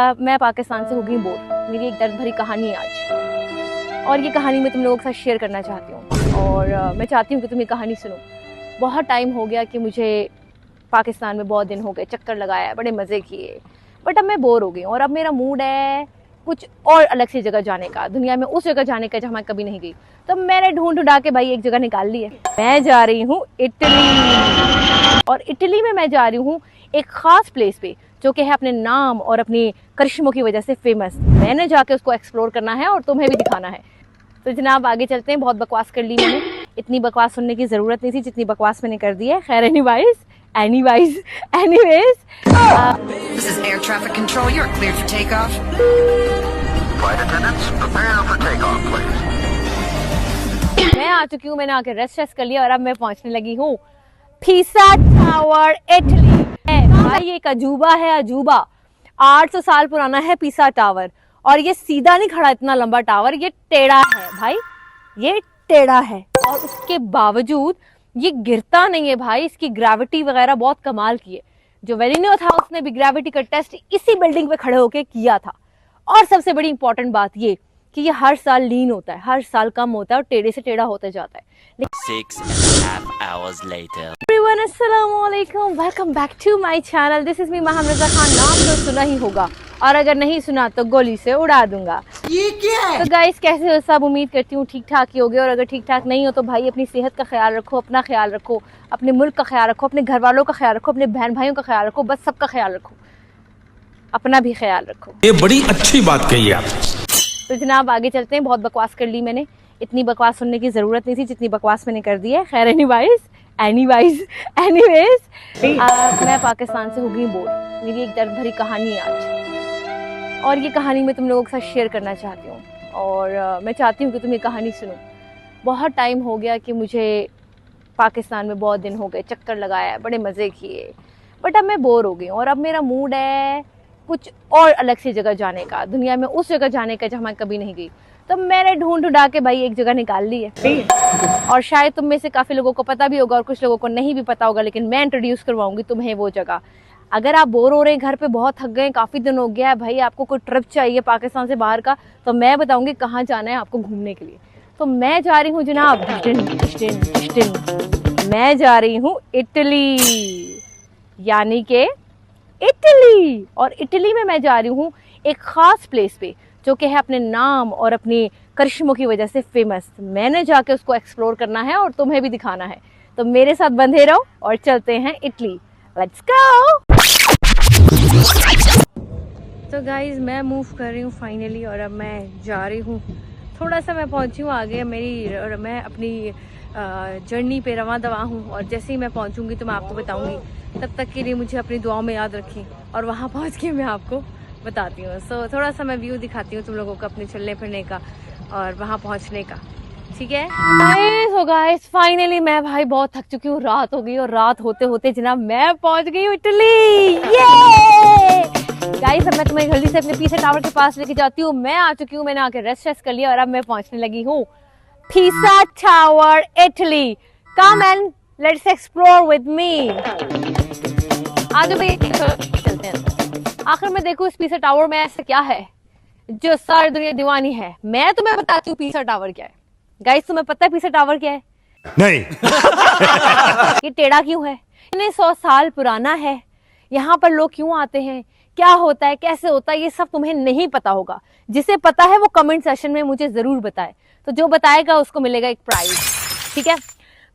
मैं पाकिस्तान से हो गई बोर। मेरी एक दर्द भरी कहानी है आज, और ये कहानी मैं तुम लोगों के साथ शेयर करना चाहती हूँ। और मैं चाहती हूँ कि तुम ये कहानी सुनो। बहुत टाइम हो गया कि मुझे पाकिस्तान में बहुत दिन हो गए, चक्कर लगाया, बड़े मज़े किए, बट अब मैं बोर हो गई हूँ। और अब मेरा मूड है कुछ और अलग सी जगह जाने का, दुनिया में उस जगह जाने का जहाँ मैं कभी नहीं गई। तो मैंने ढूंढा के भाई एक जगह निकाल ली है। मैं जा रही हूँ इटली, और इटली में मैं जा रही हूँ एक ख़ास प्लेस पे जो कि है अपने नाम और अपनी करिश्मों की वजह से फेमस। मैंने जाके उसको एक्सप्लोर करना है और तुम्हें भी दिखाना है। तो जनाब आगे चलते हैं। बहुत बकवास कर ली मैंने, इतनी बकवास सुनने की ज़रूरत नहीं थी जितनी बकवास मैंने कर दी है। खैर anyways, This is air traffic control. You're cleared for takeoff. Flight attendants, prepare for takeoff, please. मैं आ चुकी हूँ, मैंने आके रेस्ट कर लिया और अब मैं पहुंचने लगी हूँ पीसा टावर इटली। भाई ये एक अजूबा है, अजूबा। 800 साल पुराना है पीसा टावर, और ये सीधा नहीं खड़ा, इतना लंबा टावर, ये टेढ़ा है भाई, ये टेढ़ा है। और उसके बावजूद ये गिरता नहीं है भाई। इसकी ग्रेविटी वगैरह बहुत कमाल की है। जो वेलिनो था उसने भी ग्रेविटी का टेस्ट इसी बिल्डिंग पे खड़े होके किया था। और सबसे बड़ी इंपॉर्टेंट बात ये कि ये हर साल लीन होता है, हर साल कम होता है और टेढ़े से टेढ़ा होता जाता है। 6.5 hours later. Everyone, अस्सलामुअलैकुम, welcome back to my channel. This is me Maham Raza Khan. नाम तो सुना ही होगा, और अगर नहीं सुना तो गोली से उड़ा दूंगा। ये क्या है? तो गाइस, कैसे हो सब? उम्मीद करती हूँ ठीक ठाक ही होगे। और अगर ठीक ठाक नहीं हो तो भाई अपनी सेहत का ख्याल रखो, अपना ख्याल रखो, अपने मुल्क का ख्याल रखो, अपने घर वालों का ख्याल रखो, अपने बहन भाइयों का ख्याल रखो, बस सबका ख्याल रखो, अपना भी ख्याल रखो। ये बड़ी अच्छी बात कही आप। तो जनाब आगे चलते हैं। बहुत बकवास कर ली मैंने, इतनी बकवास सुनने की ज़रूरत नहीं थी जितनी बकवास मैंने कर दी है। खैर anyways, मैं पाकिस्तान से हो गई बोर। मेरी एक दर्द भरी कहानी है आज, और ये कहानी मैं तुम लोगों के साथ शेयर करना चाहती हूँ। और मैं चाहती हूँ कि तुम ये कहानी सुनो। बहुत टाइम हो गया कि मुझे पाकिस्तान में बहुत दिन हो गए, चक्कर लगाया, बड़े मज़े किए, बट अब मैं बोर हो गई हूँ। और अब मेरा मूड है कुछ और अलग सी जगह जाने का, दुनिया में उस जगह जाने का जहाँ मैं कभी नहीं गई। तो मैंने ढूंढा के भाई एक जगह निकाल ली है। और शायद तुम में से काफ़ी लोगों को पता भी होगा और कुछ लोगों को नहीं भी पता होगा, लेकिन मैं इंट्रोड्यूस करवाऊंगी तुम्हें वो जगह। अगर आप बोर हो रहे हैं, घर पे बहुत थक गए, काफ़ी दिन हो गया है भाई, आपको कोई ट्रिप चाहिए पाकिस्तान से बाहर का, तो मैं बताऊंगी कहाँ जाना है आपको घूमने के लिए। तो मैं जा रही हूँ जनाब मैं जा रही हूँ इटली, यानी कि इटली। और इटली में मैं जा रही हूँ एक ख़ास प्लेस पे जो कि है अपने नाम और अपनी करिश्मों की वजह से फेमस। मैंने जाके उसको एक्सप्लोर करना है और तुम्हें भी दिखाना है। तो मेरे साथ बंधे रहो और चलते हैं इटली। Let's go. तो गाइज मैं मूव कर रही हूँ फाइनली, और अब मैं जा रही हूँ। थोड़ा सा मैं पहुँची हूँ आगे, मैं अपनी जर्नी पे रवां दवा हूँ। और जैसे ही मैं पहुँचूँगी तो मैं आपको बताऊँगी। तब तक के लिए मुझे अपनी दुआओं में याद रखें, और वहाँ पहुँच के मैं आपको बताती हूँ। सो थोड़ा सा मैं व्यू दिखाती हूँ तुम लोगों को अपने चलने फिरने का और वहाँ पहुँचने का, ठीक है? सो गाइस फाइनली मैं भाई बहुत थक चुकी हूँ, रात हो गई, और रात होते होते जनाब मैं पहुँच गई हूँ इटली। ये गाइस, अब मैं तुम्हें जल्दी से अपने पीसा टावर के पास लेके जाती हूँ। मैं आ चुकी हूँ, मैंने आके रेस्ट कर लिया, और अब मैं पहुँचने लगी हूँ पीसा tower Italy. Come and let's explore with me. आज भाई चलते हैं। आखिर में देखो इस पीसा टावर में ऐसा क्या है जो सारी दुनिया दीवानी है। मैं तुम्हें बताती हूँ पीसा टावर क्या है। गाइस, तुम्हें पता है पीसा टावर क्या है? नहीं। ये टेढ़ा क्यों है? 100 साल पुराना है। यहाँ पर लोग क्यों आते हैं, क्या होता है, कैसे होता है, ये सब तुम्हें नहीं पता होगा। जिसे पता है वो कमेंट सेक्शन में मुझे जरूर बताए। तो जो बताएगा उसको मिलेगा एक प्राइज, ठीक है?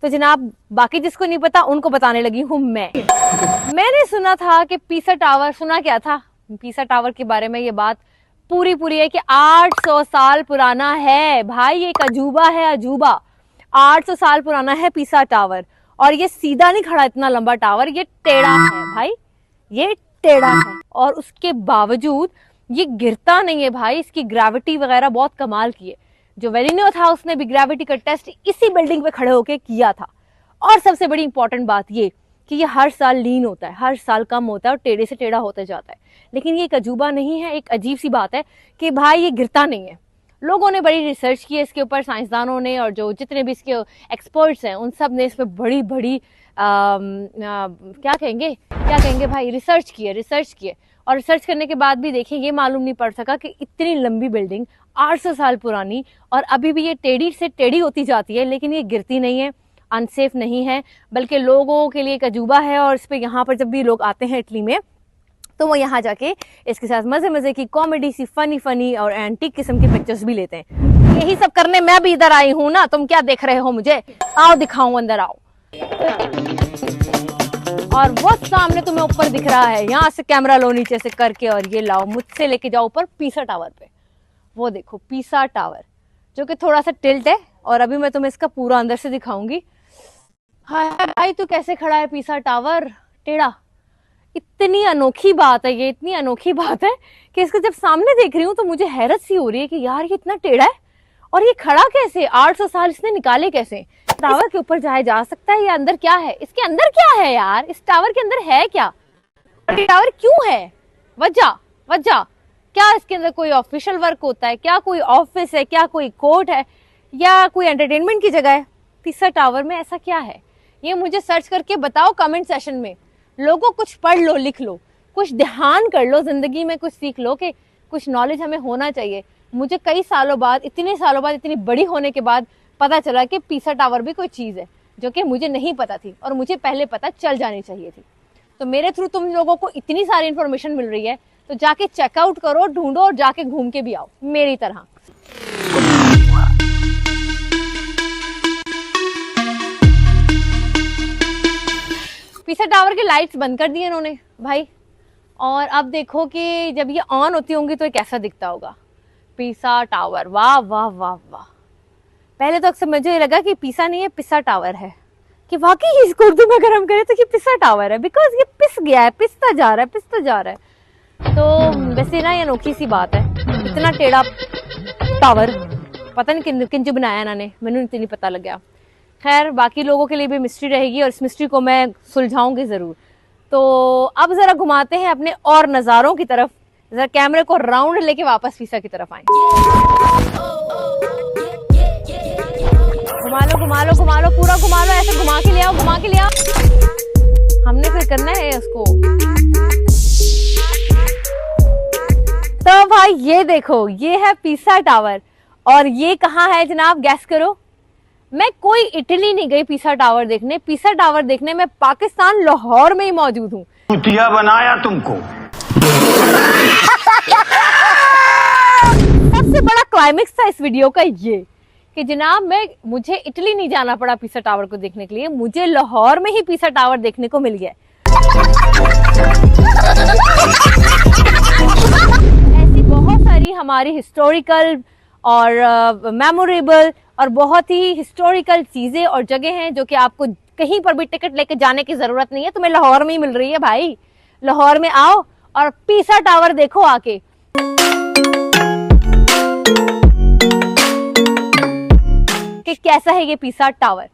तो जनाब बाकी जिसको नहीं पता उनको बताने लगी हूँ मैंने सुना था कि पीसा टावर, सुना क्या था पीसा टावर के बारे में, ये बात पूरी है कि 800 साल पुराना है भाई। ये एक अजूबा है, अजूबा। 800 साल पुराना है पीसा टावर, और ये सीधा नहीं खड़ा, इतना लंबा टावर, ये टेढ़ा है भाई, ये टेढ़ा है। और उसके बावजूद ये गिरता नहीं है भाई। इसकी ग्रेविटी वगैरह बहुत कमाल की है। जो वेलिनो था उसने भी ग्रेविटी का टेस्ट इसी बिल्डिंग पे खड़े होके किया था। और सबसे बड़ी इंपॉर्टेंट बात ये कि ये हर साल लीन होता है, हर साल कम होता है और टेढ़े से टेढ़ा होता जाता है। लेकिन ये एक अजूबा नहीं है, एक अजीब सी बात है कि भाई ये गिरता नहीं है। लोगों ने बड़ी रिसर्च की है इसके ऊपर, साइंसदानों ने, और जो जितने भी इसके एक्सपर्ट्स हैं उन सब ने इस पर बड़ी क्या कहेंगे भाई, रिसर्च की है। और सर्च करने के बाद भी देखिए ये मालूम नहीं पड़ सका कि इतनी लंबी बिल्डिंग 800 साल पुरानी और अभी भी ये टेढ़ी से टेढ़ी होती जाती है, लेकिन ये गिरती नहीं है, अनसेफ नहीं है, बल्कि लोगों के लिए एक अजूबा है। और इस पे यहाँ पर जब भी लोग आते हैं इटली में तो वो यहाँ जाके इसके साथ मजे मजे की कॉमेडी सी फनी और एंटीक किस्म की पिक्चर्स भी लेते हैं। यही सब करने मैं भी इधर आई हूँ ना, तुम क्या देख रहे हो मुझे? आओ दिखाऊं, अंदर आओ। और वो सामने तुम्हें ऊपर दिख रहा है, यहाँ से कैमरा लो नीचे से करके और ये लाओ, मुझसे लेके जाओ ऊपर पीसा टावर पे। वो देखो पीसा टावर जो कि थोड़ा सा टिल्ट है और अभी मैं तुम्हें इसका पूरा अंदर से दिखाऊंगी। हाय भाई तू कैसे खड़ा है पीसा टावर टेढ़ा। इतनी अनोखी बात है ये, इतनी अनोखी बात है कि इसको जब सामने देख रही हूँ तो मुझे हैरत सी हो रही है कि यार ये इतना टेढ़ा है और ये खड़ा कैसे, 800 साल इसने निकाले कैसे। टावर के ऊपर जाया जा सकता है या अंदर क्या है, इसके अंदर क्या है यार, इस टावर के अंदर है क्या, टावर क्यों है, वजह क्या इसके अंदर कोई ऑफिशियल वर्क होता है, क्या कोई ऑफिस है, क्या कोई कोर्ट है या कोई एंटरटेनमेंट की जगह है। पीसा टावर में ऐसा क्या है ये मुझे सर्च करके बताओ कमेंट सेशन में। लोगों कुछ पढ़ लो, लिख लो, कुछ ध्यान कर लो, जिंदगी में कुछ सीख लो कि कुछ नॉलेज हमें होना चाहिए। मुझे कई सालों बाद, इतने सालों बाद, इतनी बड़ी होने के बाद पता चला कि पीसा टावर भी कोई चीज है जो कि मुझे नहीं पता थी और मुझे पहले पता चल जानी चाहिए थी। तो मेरे थ्रू तुम लोगों को इतनी सारी इंफॉर्मेशन मिल रही है तो जाके चेकआउट करो, ढूंढो और जाके घूम के भी आओ मेरी तरह। पीसा टावर के लाइट्स बंद कर दिए इन्होंने भाई, और अब देखो कि जब ये ऑन होती होंगी तो ये कैसा दिखता होगा। पीसा टावर, वाह वाह वाह वाह। पहले तो अक्सर मुझे लगा कि पीसा नहीं है पिसा टावर है, कि वाकई इसको उर्दू में अगर हम करें तो ये पिसा टावर है, बिकॉज ये पिस गया है, पिसता जा रहा है। तो वैसे ना ये अनोखी सी बात है, इतना टेढ़ा टावर पता नहीं किंजू बनाया इन्होंने, मैंने इतनी पता लग गया। खैर बाकी लोगों के लिए भी मिस्ट्री रहेगी और इस मिस्ट्री को मैं सुलझाऊंगी जरूर। तो अब जरा घुमाते हैं अपने और नजारों की तरफ, जरा कैमरे को राउंड लेके वापस पीसा की तरफ आएंगे। घुमा लो पूरा घुमा लो, ऐसे घुमा के ले आओ। हमने फिर करना है उसको। तो भाई ये देखो, ये है पीसा टावर और ये कहाँ है जनाब, गैस करो। मैं कोई इटली नहीं गई पीसा टावर देखने, पीसा टावर देखने मैं पाकिस्तान लाहौर में ही मौजूद हूँ। कुतिया बनाया तुमको। सबसे बड़ा क्लाइमेक्स था इस वीडियो का ये कि जनाब मुझे इटली नहीं जाना पड़ा पीसा टावर को देखने के लिए, मुझे लाहौर में ही पीसा टावर देखने को मिल गया। ऐसी बहुत सारी हमारी हिस्टोरिकल और मेमोरेबल और बहुत ही हिस्टोरिकल चीजें और जगह हैं जो कि आपको कहीं पर भी टिकट लेके जाने की जरूरत नहीं है, तुम्हें लाहौर में ही मिल रही है भाई। लाहौर में आओ और पीसा टावर देखो आके। कि कैसा है ये पीसा टावर।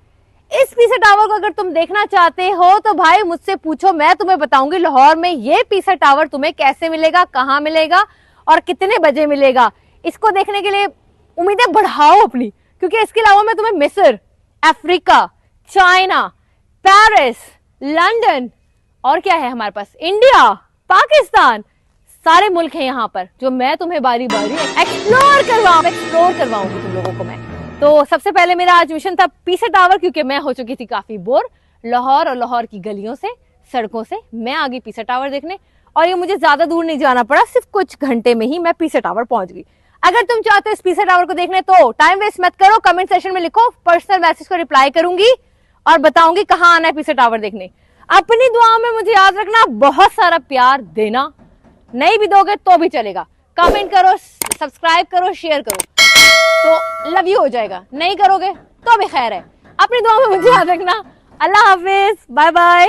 इस पीसा टावर को अगर तुम देखना चाहते हो तो भाई मुझसे पूछो, मैं तुम्हें बताऊंगी लाहौर में ये पीसा टावर तुम्हें कैसे मिलेगा, कहाँ मिलेगा और कितने बजे मिलेगा। इसको देखने के लिए उम्मीदें बढ़ाओ अपनी, क्योंकि इसके अलावा मैं तुम्हें मिस्र, अफ्रीका, चाइना, पेरिस, लंदन और क्या है हमारे पास, इंडिया, पाकिस्तान, सारे मुल्क हैं यहाँ पर जो मैं तुम्हें बारी बारी एक्सप्लोर करवाऊंगी तुम लोगों को मैं। तो सबसे पहले मेरा आज मिशन था पीसा टावर, क्योंकि मैं हो चुकी थी काफी बोर लाहौर और लाहौर की गलियों से, सड़कों से। मैं आ गई पीसा टावर देखने और ये मुझे ज्यादा दूर नहीं जाना पड़ा, सिर्फ कुछ घंटे में ही मैं पीसा टावर पहुंच गई। अगर तुम चाहते हो इस पीसा टावर को देखने तो टाइम वेस्ट मत करो, कमेंट सेक्शन में लिखो, पर्सनल मैसेज को रिप्लाई करूंगी और बताऊंगी कहाँ आना है पीसा टावर देखने। अपनी दुआओं में मुझे याद रखना, बहुत सारा प्यार देना, नहीं भी दोगे तो भी चलेगा। कमेंट करो, सब्सक्राइब करो, शेयर करो तो लव यू हो जाएगा, नहीं करोगे तो भी खैर है। अपनी दुआओं में मुझे याद रखना। अल्लाह हाफिज, बाय बाय।